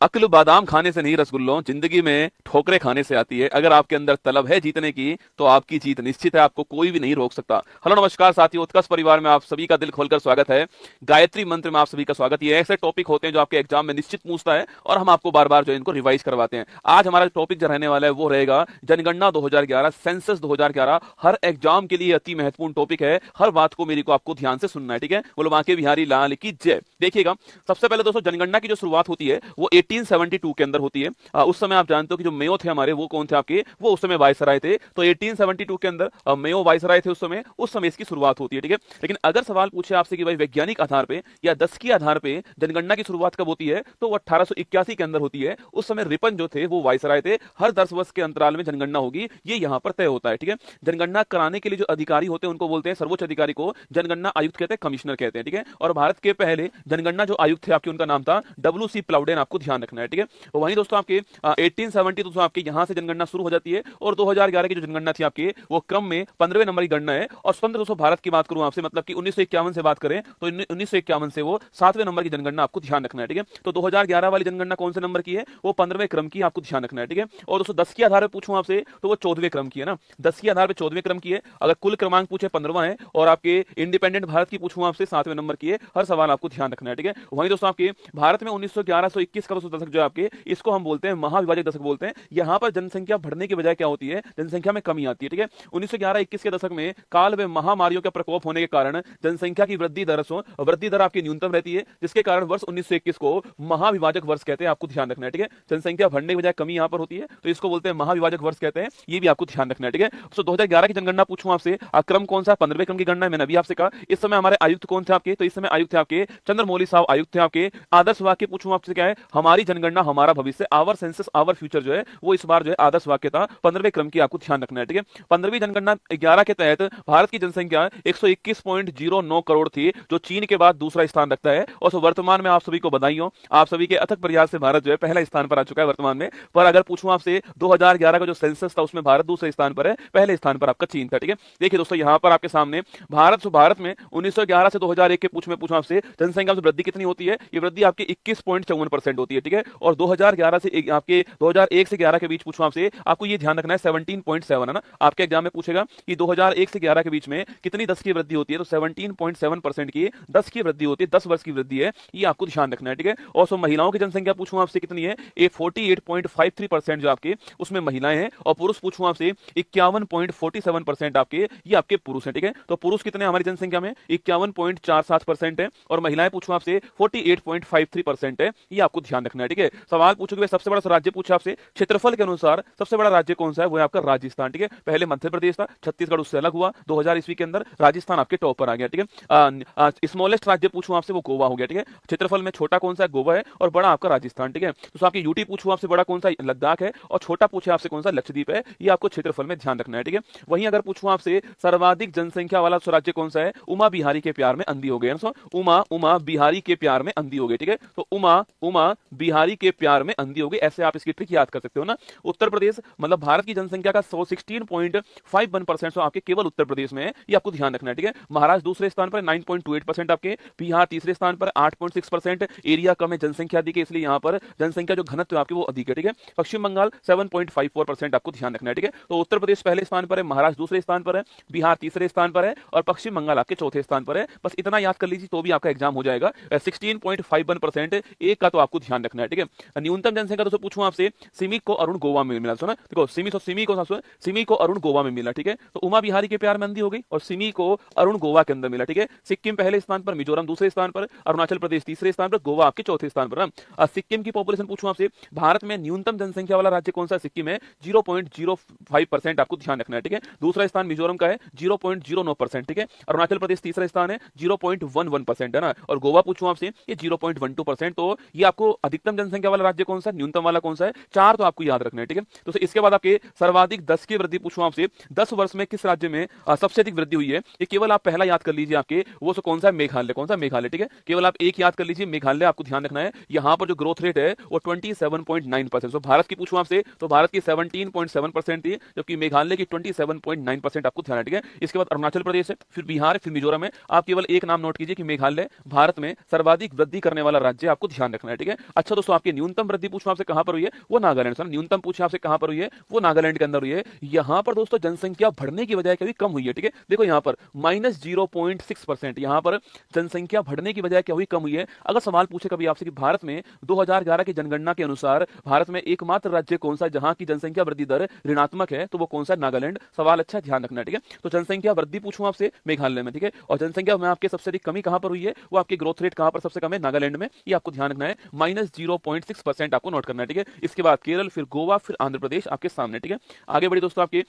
अक्ल बादाम खाने से नहीं रसगुल्लों, जिंदगी में ठोकरें खाने से आती है। अगर आपके अंदर तलब है जीतने की तो आपकी जीत निश्चित है, आपको कोई भी नहीं रोक सकता। हेलो नमस्कार साथियों, उत्कर्ष परिवार में आप सभी का दिल खोलकर स्वागत है। गायत्री मंत्र में आप सभी का स्वागत। ये ऐसे टॉपिक होते हैं जो आपके एग्जाम में निश्चित पूछता है और हम आपको बार बार जो इनको रिवाइज करवाते हैं। आज हमारा टॉपिक जो रहने वाला है वो रहेगा जनगणना 2011, सेंसस 2011। हर एग्जाम के लिए अति महत्वपूर्ण टॉपिक है, हर बात को मेरी को आपको ध्यान से सुनना है, ठीक है। बोलो बांके बिहारी लाल की जय। देखिएगा, सबसे पहले दोस्तों जनगणना की जो शुरुआत होती है वो 1872 के अंदर होती है। उस समय आप जानते हो कि जो मेयो थे हमारे, वो कौन थे आपके, वो उस समय वायसराय थे। तो 1872 के अंदर मेयो वायसराय थे उस समय इसकी शुरुआत होती है, ठीक है। लेकिन अगर सवाल पूछे आपसे कि भाई वैज्ञानिक आधार पे या दशकीय आधार पे जनगणना की शुरुआत कब होती है, तो वो 1881 के अंदर होती है। उस समय रिपन जो थे वो वायसराय थे। हर 10 वर्ष के अंतराल में जनगणना होगी, ये यहां पर तय होता है, ठीक है। जनगणना कराने के लिए जो अधिकारी होते हैं उनको बोलते हैं, सर्वोच्च अधिकारी को जनगणना आयुक्त कहते हैं, कमिश्नर कहते हैं, ठीक है। और भारत के पहले जनगणना जो आयुक्त थे आपके, उनका नाम था डब्ल्यू सी प्लाउडेन, आपको ध्यान रखना है, ठीक है। तो वहीं दोस्तों आपके 1870 दोस्तों आपके यहां से जनगणना शुरू हो जाती है। और 2011 की जो जनगणना थी आपके, वो क्रम में 15वें नंबर की गणना है। और स्वतंत्र दोस्तों भारत की बात करूं आपसे, मतलब कि 1951 से बात करें तो 1951 से वो 7वें नंबर की जनगणना, आपको ध्यान रखना है, ठीक है। तो 2011 वाली जनगणना कौन से नंबर की है, वो 15वें क्रम की, आपको ध्यान रखना है, ठीक है। और दोस्तों 10 के आधार पर पूछूं आपसे तो वो 14वें क्रम की है ना, 10 के आधार पर 14वें क्रम की है। अगर कुल क्रमांक पूछे 15वां है, और आपके इंडिपेंडेंट भारत की पूछूं आपसे 7वें नंबर की है। हर सवाल आपको ध्यान रखना है, ठीक है। वहीं दोस्तों आपके भारत में 1911-21 का दोस्तों दशक जो है आपके, इसको हम बोलते हैं महाविभाजक दशक बोलते हैं। यहां पर जनसंख्या बढ़ने के बजाय क्या होती है, जनसंख्या में कमी आती है, ठीक है। 1911-21 के दशक में काल व महामारियों का प्रकोप होने के कारण जनसंख्या की वृद्धि दर आपकी न्यूनतम रहती है, जिसके कारण वर्ष 1921 को महाविभाजक वर्ष कहते हैं, आपको ध्यान रखना है, ठीक है। जनसंख्या बढ़ने के बजाय कमी यहां पर होती है, तो इसको बोलते हैं महाविभाजक वर्ष कहते हैं, ये भी आपको ध्यान रखना है, ठीक है। तो 2011 की जनगणना पूछूं आपसे, क्रम कौन सा, 15वें क्रम की गणना मैंने अभी आपसे कहा। इस समय हमारे आयुक्त कौन थे आपके, तो इस समय आयुक्त थे आपके चंद्रमौली साहब आयुक्त थे आपके। आदर्श वाक्य पूछूं आपसे क्या है, हमारी जनगणना हमारा भविष्य, आवर सेंसस आवर फ्यूचर जो है, वो इस बार जो है आदर्श वाक्य था। 15वें क्रम की, आपको ध्यान रखना है, ठीक है। 15वीं जनगणना 11 के तहत भारत की जनसंख्या 121.09 करोड़ थी, जो चीन के बाद दूसरा स्थान रखता है। और वर्तमान में आप सभी को बधाई हो, आप सभी के अथक प्रयास से भारत जो है पहला स्थान पर आ चुका है वर्तमान में। पर अगर पूछूं आपसे 2011 का जो सेंसस था उसमें भारत दूसरे स्थान पर है, पहले स्थान पर आपका चीन था, ठीक है। देखिए दोस्तों यहां पर आपके सामने भारत में 1911 से 2001 के पूछूं आपसे जनसंख्या में वृद्धि कितनी होती है, ये वृद्धि आपकी 21.54% होती है, ठीक है। और 2011 से आपके 2001 से 11 के बीच पूछूं आपसे, आपको ये ध्यान रखना है 17.7 है ना। आपके एग्जाम में पूछेगा कि 2001 से 11 के बीच में कितनी 10 की वृद्धि होती है, तो 17.7% की 10 की वृद्धि होती है, 10 वर्ष की वृद्धि है, ये आपको ध्यान रखना है, ठीक है। और सो महिलाओं की जनसंख्या पूछूं आपसे कितनी है, ये 48.53% जो आपके उसमें महिलाएं हैं। और पुरुष पूछूं आपसे 51.47% आपके, ये आपके पुरुष हैं, ठीक है। तो पुरुष कितने हमारी जनसंख्या में, 51.47% है। और महिलाएं पूछूं आपसे 48.53% है, ये आपको ध्यान रखना है, ठीक है। सवाल पूछोगे सबसे बड़ा राज्य पूछा आपसे, क्षेत्रफल के अनुसार सबसे बड़ा राज्य कौन सा है, वो है आपका राजस्थान, ठीक है। पहले मध्य प्रदेश था, छत्तीसगढ़ उससे अलग हुआ 2000 ईस्वी के अंदर, राजस्थान आपके टॉप पर आ गया, ठीक है। स्मॉलेस्ट राज्य पूछूं आपसे, वो गोवा हो गया, ठीक है। क्षेत्रफल में छोटा कौन सा है, गोवा है, और बड़ा आपका राजस्थान, ठीक है। तो आपकी यूटी पूछूं आपसे, बड़ा कौन सा, लद्दाख है, और छोटा पूछे आपसे कौन सा, लक्षद्वीप है, ये आपको क्षेत्रफल में ध्यान रखना है, ठीक है। वहीं अगर पूछूं आपसे सर्वाधिक जनसंख्या वाला राज्य कौन सा है, उमा बिहारी के प्यार में अंधी हो गए, उमा बिहारी के प्यार में अंधी हो गई, ठीक है। तो उमा बिहारी के प्यार में अंधी हो गई, ऐसे आप इसकी ट्रिक याद कर सकते हो ना। उत्तर प्रदेश मतलब भारत की जनसंख्या का 16.51% आपके केवल उत्तर प्रदेश में है, ये आपको ध्यान रखना है, ठीक है। महाराष्ट्र दूसरे स्थान पर 9.28% आपके, बिहार तीसरे स्थान पर 8.6%, एरिया कम है, जनसंख्या अधिक है, इसलिए यहां पर जनसंख्या जो घनत्व आपके वो अधिक है, ठीक है। पश्चिम बंगाल 7.54%, आपको ध्यान रखना है, ठीक है। तो उत्तर प्रदेश पहले स्थान पर है, महाराष्ट्र दूसरे स्थान पर है, बिहार तीसरे स्थान पर है, और पश्चिम बंगाल आपके चौथे स्थान पर है। बस इतना याद कर लीजिए तो भी आपका एग्जाम हो जाएगा। 16.51% एक का तो आपको ध्यान रखना है, ठीक है। न्यूनतम जनसंख्या दोस्तों पूछूं आपसे, सिमी को अरुण गोवा में मिला, सुना देखो, सिमी को अरुण गोवा में मिला, ठीक है। तो उमा बिहारी के प्यार में अंधी हो गई, और सिमी को अरुण गोवा के अंदर मिला, ठीक है। सिक्किम पहले स्थान पर, मिजोरम दूसरे स्थान पर, अरुणाचल प्रदेश तीसरे स्थान पर, गोवा आपके चौथे स्थान पर। सिक्किम की पॉपुलेशन पूछूं आपसे, भारत में न्यूनतम जनसंख्या वाला राज्य कौन सा, सिक्किम है, 0.05%, आपको ध्यान रखना है, ठीक है। दूसरा स्थान मिजोरम का है 0.09%, ठीक है। अरुणाचल प्रदेश तीसरा स्थान है 0.11% है ना। और गोवा पूछूं आपसे, ये 0.12%। तो ये आपको अधिकतम जनसंख्या वाला राज्य कौन सा, न्यूनतम वाला कौन सा है, चार तो आपको आपको याद रखना है, ठीक है। तो इसके बाद आपके सर्वाधिक 10 की वृद्धि पूछूं आपसे, 10 वर्ष में किस राज्य में सबसे अधिक वृद्धि हुई है, ये केवल आप पहला याद कर लीजिए आपके, वो कौन सा मेघालय, कौन सा मेघालय, ठीक है। केवल आप एक याद कर लीजिए मेघालय, आपको ध्यान रखना है यहां पर जो ग्रोथ रेट है वो 27.9%। तो भारत की पूछूं आपसे तो भारत की 17.7% थी, जबकि मेघालय की 27.9% आपको ध्यान है, ठीक है। इसके बाद अरुणाचल प्रदेश है, फिर बिहार, फिर मिजोरम है। आप केवल एक नाम नोट कीजिए कि मेघालय भारत में सर्वाधिक वृद्धि करने वाला राज्य, आपको ध्यान रखना है, ठीक है। अच्छा दोस्तों, आपकी न्यूनतम वृद्धि पूछूं आपसे कहां पर हुई है, वो नागालैंड, न्यूनतम पूछे आपसे कहां पर हुई है, वो नागालैंड के अंदर हुई है। यहां पर दोस्तों जनसंख्या बढ़ने की बजाय कभी कम हुई है, ठीक है। देखो यहां पर -0.6%, यहां पर जनसंख्या बढ़ने की बजाय क्या हुई, कम हुई है। अगर सवाल पूछे कभी आपसे कि भारत में 2011 की जनगणना के अनुसार भारत में एकमात्र राज्य कौन सा जहां की जनसंख्या वृद्धि दर ऋणात्मक है, तो वो कौन सा, नागालैंड। सवाल अच्छा ध्यान रखना है, ठीक है। तो जनसंख्या वृद्धि पूछूं आपसे मेघालय में, ठीक है। और जनसंख्या में आपके सबसे अधिक कमी कहां पर हुई है, वो आपकी ग्रोथ रेट कहां पर सबसे कम है, नागालैंड में। ये आपको ध्यान रखना है, -0.6% आपको नोट करना है, ठीक है। इसके बाद केरल, फिर गोवा, फिर आंध्र प्रदेश आपके सामने, ठीक है। आगे बढ़िए दोस्तों, आपके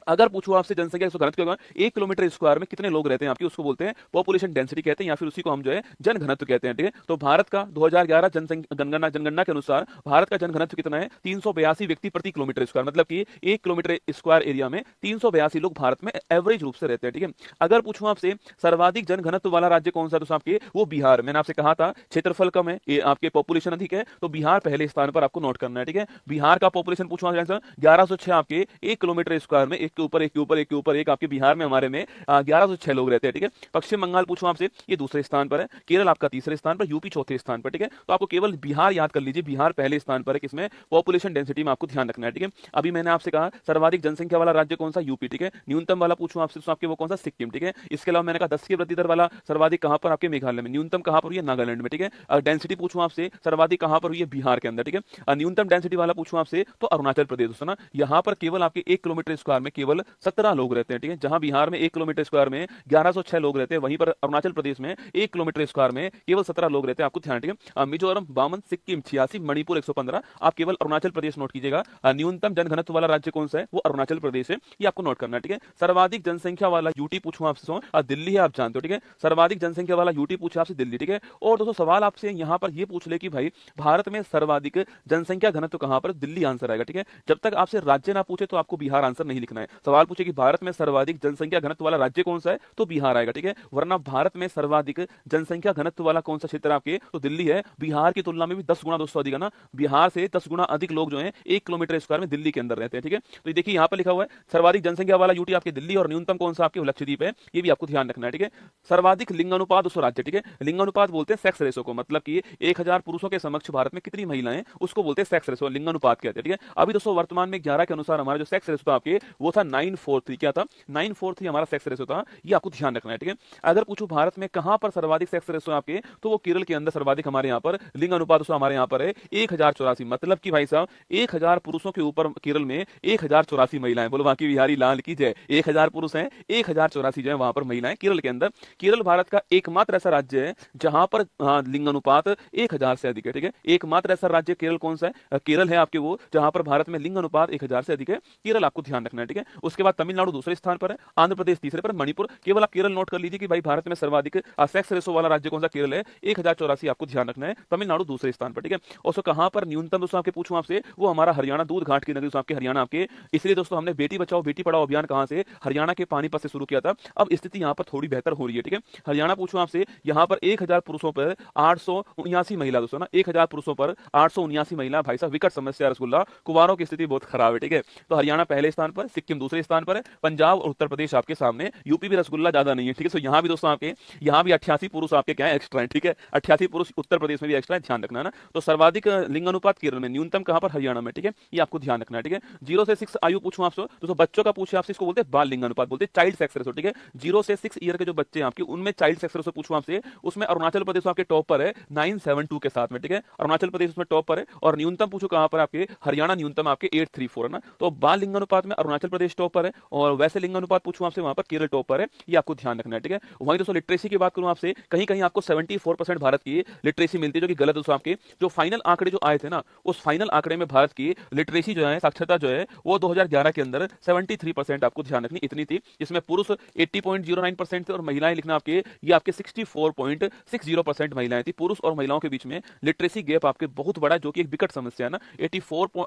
अगर पूछो आपसे जनसंख्या घनत्व क्या, 1 किलोमीटर स्क्वायर में कितने लोग रहते हैं आपकी, उसको बोलते हैं पॉपुलेशन डेंसिटी कहते हैं, या फिर उसी को हम जो है जन घनत्व कहते हैं, ठीक है। तो भारत का 2011 जनगणना के अनुसार भारत का जन घनत्व कितना है, 382 व्यक्ति प्रति किलोमीटर स्क्वायर, मतलब कि 1 किलोमीटर स्क्वायर एरिया में 382 लोग भारत में एवरेज रूप से रहते हैं, ठीक है। अगर पूछूं आपसे सर्वाधिक जन घनत्व वाला राज्य कौन सा, तो आपके वो बिहार। मैंने आपसे कहा था क्षेत्रफल कम है, ये आपके पॉपुलेशन अधिक है, तो बिहार पहले स्थान पर आपको नोट करना है, ठीक है। बिहार का पॉपुलेशन पूछूं 1106 आपके 1 किलोमीटर स्क्वायर में, एक के ऊपर एक के ऊपर एक के ऊपर एक, आपके बिहार में हमारे में 1106 लोग रहते हैं, ठीक है। पश्चिम बंगाल पूछूं आपसे, ये दूसरे स्थान पर है, केरल आपका तीसरे स्थान पर, यूपी चौथे स्थान पर, ठीक है। तो आपको केवल बिहार याद कर लीजिए, बिहार पहले स्थान पर है, किसमें, पॉपुलेशन डेंसिटी में, आपको ध्यान रखना है, ठीक है। अभी मैंने आपसे कहा सर्वाधिक जनसंख्या वाला राज्य कौन सा, यूपी, ठीक है। न्यूनतम वाला पूछूं आपसे तो आपके वो कौन सा, सिक्किम, ठीक है। इसके अलावा मैंने कहा 10 की वृद्धि दर वाला सर्वाधिक कहां पर, आपके मेघालय में। न्यूनतम कहां पर हुई है, नागालैंड में, ठीक है। डेंसिटी पूछूं आपसे सर्वाधिक कहां पर हुई है, बिहार के अंदर, ठीक है। न्यूनतम डेंसिटी वाला पूछूं आपसे तो अरुणाचल प्रदेश, दोस्तों ना, यहां पर केवल आपके 1 किलोमीटर स्क्वायर में केवल 17 लोग रहते हैं, ठीक है। जहां बिहार में 1 किलोमीटर स्क्वायर में 1106 लोग रहते हैं, वहीं पर अरुणाचल प्रदेश में 1 किलोमीटर स्क्वायर में केवल 17 लोग रहते हैं, आपको ध्यान, ठीक है। मिजोरम 52, सिक्किम 86, मणिपुर 115, आप केवल अरुणाचल प्रदेश नोट कीजिएगा। न्यूनतम जनघनत्व वाला राज्य कौन सा है, वो अरुणाचल प्रदेश है, ये आपको नोट करना है, ठीक है। सर्वाधिक जनसंख्या वाला यूटी पूछूं आपसे, दिल्ली है, आप जानते हो, ठीक है। सर्वाधिक जनसंख्या वाला यूटी पूछा आपसे, दिल्ली, ठीक है। और दोस्तों सवाल आपसे यहां पर यह पूछ ले कि भाई भारत में सर्वाधिक जनसंख्या घनत्व कहां पर, दिल्ली आंसर आएगा, ठीक है। जब तक आपसे राज्य ना पूछे तो आपको बिहार आंसर नहीं लिखना है। सवाल पूछे कि भारत में सर्वाधिक जनसंख्या घनत्व वाला राज्य कौन सा है, तो बिहार आएगा, ठीक है। वरना भारत में सर्वाधिक जनसंख्या घनत्व वाला कौन सा क्षेत्र आपके, तो दिल्ली है। बिहार की तुलना में भी 10 गुना दोस्तों अधिक है ना, बिहार से 10 गुना अधिक लोग जो है 1 किलोमीटर स्क्वायर में दिल्ली के अंदर रहते हैं, ठीक है। तो ये देखिए यहां पर लिखा हुआ है सर्वाधिक जनसंख्या वाला यूटी आपके दिल्ली, और न्यूनतम कौन सा आपके लक्षद्वीप है, ये भी आपको ध्यान रखना है, ठीक है। सर्वाधिक लिंगानुपात दोस्तों राज्य, ठीक है। लिंगानुपात बोलते हैं सेक्स रेशो को, मतलब कि 1000 पुरुषों के समक्ष भारत में कितनी महिलाएं, उसको बोलते हैं सेक्स रेशो, लिंगानुपात कहते हैं, ठीक है। अभी दोस्तों वर्तमान में 11 के अनुसार हमारा जो सेक्स रेशो था आपके, वो था 943, क्या था, 943 हमारा सेक्स रेशो था, ये आपको ध्यान रखना है, ठीक है। अगर पूछो भारत में कहां पर सर्वाधिक सेक्स रेशो आपके, तो वो केरल के अंदर सर्वाधिक हमारे यहां पर लिंग अनुपात दोस्तों हमारे यहां पर है 1084, मतलब कि भाई साहब 1000 पुरुषों के ऊपर केरल में 1084 महिलाएं, बोलो वहां की बिहारी लाल की जय। 1000 पुरुष हैं, 1084 जो है वहां पर महिलाएं केरल के अंदर। केरल भारत का एकमात्र ऐसा राज्य है जहां पर लिंग अनुपात 1000 से अधिक है, ठीक है। एकमात्र ऐसा राज्य केरल कौन सा है, केरल है आपके वो, जहां पर भारत में लिंग अनुपात 1000 से अधिक है, केरल आपको ध्यान रखना है, ठीक है। उसके बाद तमिलनाडु दूसरे स्थान पर है, आंध्र प्रदेश तीसरे पर, मणिपुर, केवल आप केरल नोट कर लीजिए कि भाई भारत में सर्वाधिक सेक्स रेशो वाला राज्य कौन सा, केरल है, 1084 आपको ध्यान रखना है। तमिलनाडु दूसरे स्थान पर, ठीक है। और कहां पर न्यूनतम दोस्तों आपके पूछूं आपसे, वो हमारा हरियाणा, दूध घाट की नगरी दोस्तों आपके हरियाणा आपके। इसलिए दोस्तों हमने बेटी बचाओ बेटी पढ़ाओ अभियान कहां से, हरियाणा के पानीपत से शुरू किया था। अब स्थिति यहां पर थोड़ी बेहतर हो रही है, ठीक है। हरियाणा पूछूं आपसे, यहां पर 1000 पुरुषों पर 879 महिला दोस्तों ना, 1000 पुरुषों पर 879 महिला, भाई साहब विकट समस्या रसगुल्ला, कुवारों की स्थिति बहुत खराब है, ठीक है। तो हरियाणा पहले स्थान पर, सिक्किम दूसरे स्थान पर है, पंजाब और उत्तर प्रदेश आपके सामने, यूपी भी रसगुल्ला ज्यादा नहीं है, ठीक है। तो यहां भी दोस्तों आपके, यहां भी 88 पुरुष आपके क्या है, एक्स्ट्रा है, ठीक है। 88 पुरुष उत्तर प्रदेश में भी एक्स्ट्रा है, ध्यान रखना है ना। तो सर्वाधिक लिंग अनुपात केरल में, न्यूनतम कहां पर, हरियाणा में, ठीक है। ये आपको ध्यान रखना है, ठीक है। 0 से 6 आयु पूछूं आपसे, तो बच्चों का पूछे आपसे, इसको बोलते हैं बाल लिंग अनुपात, बोलते हैं चाइल्ड सेक्स रेशो, ठीक है। 0 से 6 ईयर के जो बच्चे हैं आपके, उनमें चाइल्ड सेक्स रेशो पूछूं आपसे, उसमें अरुणाचल प्रदेश आपके टॉप पर है 972 के साथ में, ठीक है। अरुणाचल प्रदेश उसमें टॉप पर है। और न्यूनतम पूछो कहां पर आपके, हरियाणा न्यूनतम आपके 834 है ना। तो बाल लिंग अनुपात में अरुणाचल प्रदेश प्रदेश टॉप पर है, और वैसे लिंगानुपात पूछूं आपसे वहां पर केरल टॉप पर है, ये आपको ध्यान रखना है, ठीक है। वहीं दोस्तों लिटरेसी की बात करूं आपसे, कहीं कहीं आपको 74% भारत की लिटरेसी मिलती है, जो कि गलत दोस्तों। आपके जो फाइनल आंकड़े जो आए थे ना, उस फाइनल आंकड़े में भारत की लिटरेसी जो है, साक्षरता जो है, वो 2011 के अंदर 73% आपको ध्यान रखनी इतनी थी, जिसमें पुरुष 80.09% थे और महिलाएं लिखना आपके ये आपके 64.60% महिलाएं थी। पुरुष और महिलाओं के बीच में लिटरेसी गैप आपके बहुत बड़ा, जो कि एक विकट समस्या है ना।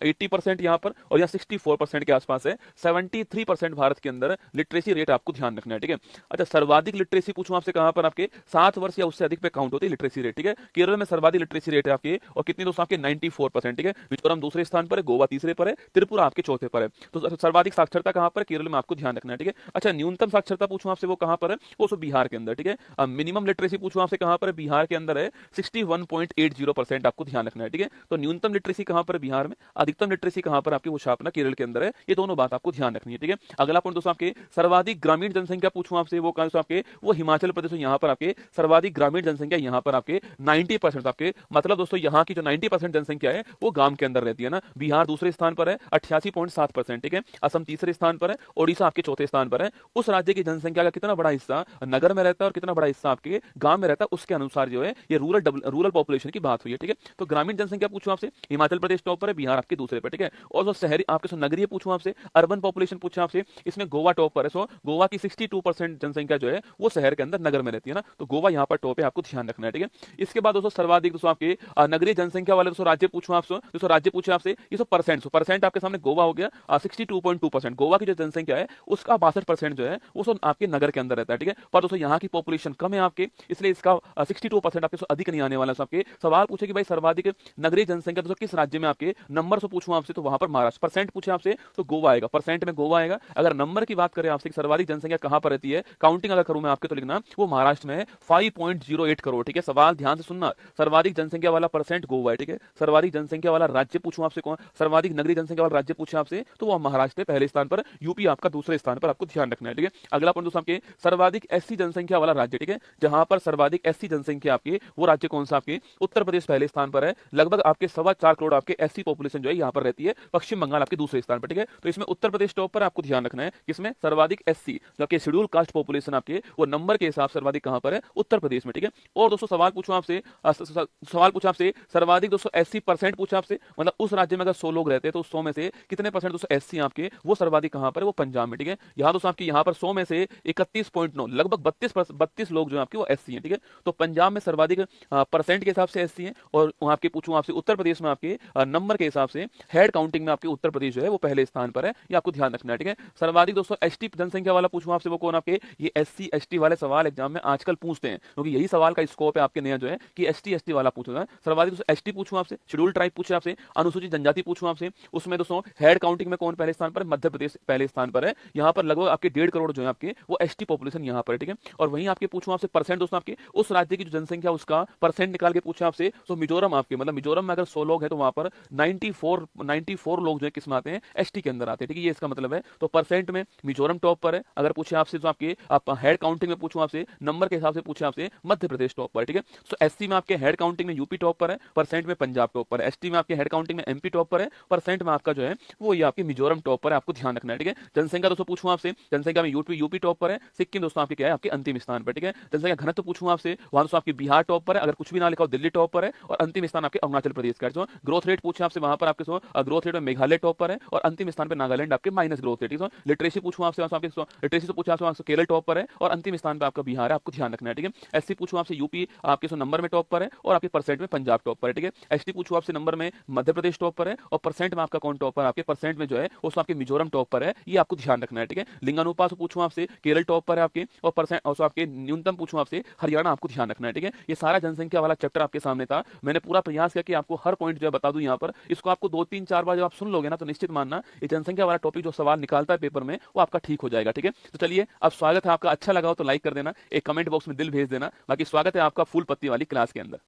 80% यहाँ पर और यहाँ 64% के आसपास है। 73% भारत के अंदर लिटरेसी रेट आपको ध्यान रखना है, ठीक है। अच्छा, सर्वाधिक लिटरेसी पूछूं आपसे कहां पर, आपके 7 वर्ष या उससे अधिक पे काउंट होती है लिटरेसी रेट, ठीक है। केरल में सर्वाधिक लिटरेसी रेट है आपके, और कितनी दोस्तों आपके 94%, ठीक है। मिजोरम दूसरे स्थान पर है, गोवा तीसरे पर है, त्रिपुरा आपके चौथे पर है। तो सर्वाधिक साक्षरता कहां पर, केरल में आपको ध्यान रखना है, ठीक है। अच्छा, न्यूनतम साक्षरता पूछूं आपसे वो कहां पर है, वो सब बिहार के अंदर, ठीक है। मिनिमम लिटरेसी पूछूं आपसे कहां पर है, बिहार के अंदर है, 61.80% आपको ध्यान रखना है, ठीक है। तो न्यूनतम लिटरेसी कहां पर, बिहार में। अधिकतम लिटरेसी कहां पर आपकी, वो छापना केरल के अंदर है। ये दोनों बात आपको ध्यान रखनी है, ठीक है। अगला पॉइंट दोस्तों आपके सर्वाधिक ग्रामीण जनसंख्या पूछूं आपसे, वो कहां आपके, वो हिमाचल प्रदेश में। यहाँ पर आपके सर्वाधिक ग्रामीण जनसंख्या यहाँ पर आपके 90% आपके, मतलब दोस्तों यहाँ की जो 90% जनसंख्या है वो गांव के अंदर रहती है ना। बिहार दूसरे स्थान पर है 88.7%, ठीक है। असम तीसरे स्थान पर है, ओडिशा आपके चौथे स्थान पर है। उस राज्य की जनसंख्या का कितना बड़ा हिस्सा नगर में रहता है और कितना बड़ा हिस्सा आपके गांव में रहता है, उसके अनुसार जो है ये रूरल पॉपुलेशन की बात हुई है, ठीक है। तो ग्रामीण जनसंख्या पूछूं आपसे, हिमाचल प्रदेश टॉप पर है, बिहार आपके दूसरे पर, ठीक है। और जो शहरी आपके नगरीय पूछूं आपसे, अर्बन पॉपुलेशन पूछा आपसे, इसमें गोवा टॉप पर है। सो गोवा की 62% जनसंख्या जो है वो शहर के अंदर नगर में रहती है ना, तो गोवा यहाँ पर टॉप है, आपको ध्यान रखना है, ठीक है। इसके बाद दोस्तों सर्वाधिक दोस्तों आपके नगरीय जनसंख्या वाले दोस्तों राज्य पूछूं आपसे, दोस्तों राज्य पूछे आपसे, ये सब परसेंट आपके सामने गोवा हो गया 62.2%। गोवा की जो जनसंख्या है उसका 62% जो है वो सब आपके नगर के अंदर रहता है, ठीक है। पर दोस्तों यहाँ की पॉपुलेशन कम है आपके, इसलिए इसका 62% आपके अधिक नहीं आने वाला। आपके सवाल पूछे कि भाई सर्वाधिक नगरीय जनसंख्या दोस्तों किस राज्य में आपके, नंबर से पूछूं आपसे तो वहां पर महाराष्ट्र। परसेंट पूछे आपसे तो गोवा आएगा, परसेंट में गोवा आएगा। अगर नंबर की बात करें आपसे सर्वाधिक जनसंख्या कहां पर रहती है, काउंटिंग अगर करूं मैं आपके तो लिखना वो महाराष्ट्र में है 5.08 करोड़, ठीक है। सवाल ध्यान से सुनना, सर्वाधिक जनसंख्या वाला परसेंट गोवा है, ठीक है। सर्वाधिक जनसंख्या वाला राज्य पूछूं आपसे कौन, सर्वाधिक नगरीय जनसंख्या वाला राज्य पूछे आपसे तो वो महाराष्ट्र है पहले स्थान पर, यूपी आपका दूसरे स्थान पर, आपको ध्यान रखना है, ठीक है। अगला पॉइंट दोस्तों आपके सर्वाधिक एससी जनसंख्या वाला राज्य, ठीक है। जहां पर सर्वाधिक एससी जनसंख्या आपकी, वो राज्य कौन सा, आपके उत्तर प्रदेश पहले स्थान पर है। लगभग आपके 4.25 करोड़ आपके एससी पॉपुलेशन जो है यहाँ पर रहती है। पश्चिम बंगाल आपके दूसरे स्थान पर, ठीक है। तो इसमें उत्तर प्रदेश टॉप पर, आपको ध्यान रखना है किसमें, सर्वाधिक एससी जो आपके शेड्यूल कास्ट पॉपुलेशन आपके, वो नंबर के हिसाब से सर्वाधिक कहां पर है, उत्तर प्रदेश में, ठीक है। और दोस्तों सवाल पूछूं आपसे सर्वाधिक दोस्तों 80% पूछा आपसे, मतलब उस राज्य में अगर 100 लोग रहते हैं तो 100 में से कितने परसेंट दोस्तों एससी आपके, वो सर्वाधिक कहां पर है, वो पंजाब में, ठीक है। यहाँ दोस्तों आपके यहाँ पर 100 में से 31.9 लगभग 32 लोग जो आपके वो एससी हैं, ठीक है। तो पंजाब में सर्वाधिक परसेंट के हिसाब से एससी हैं, और वहां आपके पूछूं आपसे उत्तर प्रदेश में आपके नंबर के हिसाब से हेड काउंटिंग में आपके उत्तर प्रदेश जो है वो पहले स्थान पर है, ये आपको ध्यान रखना है, ठीक है। सर्वाधिक दोस्तों एसटी जनसंख्या वाला पूछूं आपसे वो कौन, आपके ये एससी एसटी वाले सवाल एग्जाम में आजकल पूछते हैं, क्योंकि यही सवाल का स्कोप है आपके नया जो है कि एसटी एसटी वाला पूछा है। सर्वाधिक दोस्तों एसटी पूछूं आपसे, शेड्यूल ट्राइब पूछे आपसे, अनुसूचित जनजाति पूछूं आपसे, उसमें दोस्तों हेड काउंटिंग में कौन पहले स्थान पर, मध्य प्रदेश पहले स्थान पर है। यहाँ पर लगभग आपके 1.5 करोड़ जो है आपके वो एसटी पॉपुलेशन यहाँ पर है, ठीक है। और वहीं आपके पूछूं आपसे परसेंट दोस्तों आपके उस राज्य की जो जनसंख्या उसका परसेंट निकाल के पूछा आपसे, तो मिजोरम आपके, मतलब मिजोरम में अगर 100 लोग हैं तो वहां पर 94 लोग जो है किसमें आते हैं, एसटी के अंदर आते हैं, ठीक है। ये इसका मतलब है। तो परसेंट में मिजोरम टॉप पर है। अगर पूछे आपसे तो आपके हेड काउंटिंग में पूछूं आपसे, नंबर के हिसाब से पूछे आपसे, मध्य प्रदेश टॉप पर, ठीक है। तो एससी में आपके हेड काउंटिंग में यूपी टॉप पर है, परसेंट में पंजाब टॉप पर है। एसटी में आपके हेड काउंटिंग में एमपी टॉप पर है, परसेंट में आपका जो है वो ये आपके मिजोरम टॉप पर है, आपको ध्यान रखना है, ठीक है। जनसंख्या दोस्तों पूछूं आपसे, जनसंख्या में यूपी टॉप पर है, सिक्किम दोस्तों आपके क्या है, आपके अंतिम स्थान पर, ठीक है। जनसंख्या घनत्व पूछूं आपसे, वहां दोस्तों आपकी बिहार टॉप पर है, अगर कुछ भी ना लिखा हो दिल्ली टॉप पर है, और अंतिम स्थान आपके अरुणाचल प्रदेश का। ग्रोथ रेट पूछे आपसे, वहां पर आपके ग्रोथ रेट में मेघालय टॉप पर है, और अंतिम स्थान पर नागालैंड आपके माइनस ग्रोथ रेट। लिटरेसी पूछूं आपसे, लिटरेसी तो पूछा आपसे केरल टॉप पर है, और अंतिम स्थान पर आपका बिहार है, आपको ध्यान रखना है, ठीक है। एससी पूछूं आपसे, यूपी आपके नंबर में टॉप पर है, और आपके परसेंट में पंजाब टॉप पर है, ठीक है। एसटी पूछूं आपसे, नंबर में मध्य प्रदेश टॉप पर है, और परसेंट में आपका कौन टॉप पर, आपके परसेंट में जो है उसमें आपके मिजोरम टॉप पर है, ये आपको ध्यान रखना है, ठीक है। लिंगानुपात पूछूं आपसे, केरल टॉप पर है आपके, और परसेंट और आपके न्यूनतम पूछूं आपसे, हरियाणा आपको ध्यान रखना है, ठीक है। ये सारा जनसंख्या वाला चैप्टर आपके सामने था। मैंने पूरा प्रयास किया कि आपको हर पॉइंट जो है बता दूं यहाँ पर। इसको आपको 2-3-4 बार जब आप सुन लोगे ना, तो निश्चित मानना ये जनसंख्या वाला टॉपिक जो सवाल निकालता है पेपर में वो आपका ठीक हो जाएगा, ठीक है। तो चलिए, अब स्वागत है आपका, अच्छा लगा हो तो लाइक कर देना, एक कमेंट बॉक्स में दिल भेज देना। बाकी स्वागत है आपका फूल पत्ती वाली क्लास के अंदर।